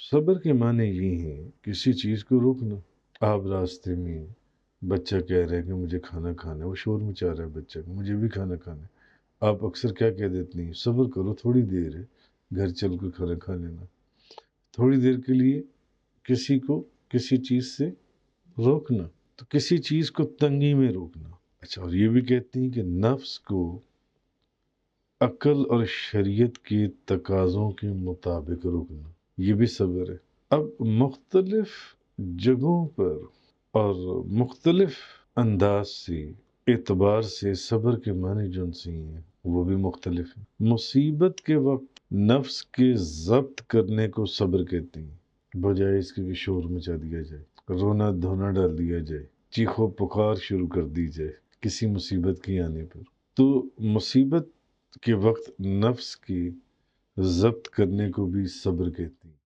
सब्र के माने ये हैं किसी चीज़ को रोकना। आप रास्ते में बच्चा कह रहा है कि मुझे खाना खाना है, वो शोर मचा रहा है बच्चा कि मुझे भी खाना खाना है। आप अक्सर क्या कह देती हैं, सब्र करो थोड़ी देर है, घर चल कर खाना खा लेना। थोड़ी देर के लिए किसी को किसी चीज़ से रोकना, तो किसी चीज़ को तंगी में रोकना। अच्छा, और ये भी कहती हैं कि नफ्स को अक्ल और शरीयत के तकाज़ों के मुताबिक रोकना, ये भी सब्र है। अब मुख्तलिफ जगहों पर और मुख्तलिफ अंदाज से, एतबार से सब्र के मानी जोन-सी हैं, वो भी मुख्तलिफ हैं। मुसीबत के वक़्त नफ्स के ज़ब्त करने को सब्र कहते हैं, बजाय इसके कि शोर मचा दिया जाए, रोना-धोना डाल दिया जाए, चीखो-पुकार शुरू कर दी जाए, किसी मुसीबत के आने पर। तो मुसीबत के वक़्त नफ्स की ज़ब्त करने को भी सब्र कहते हैं।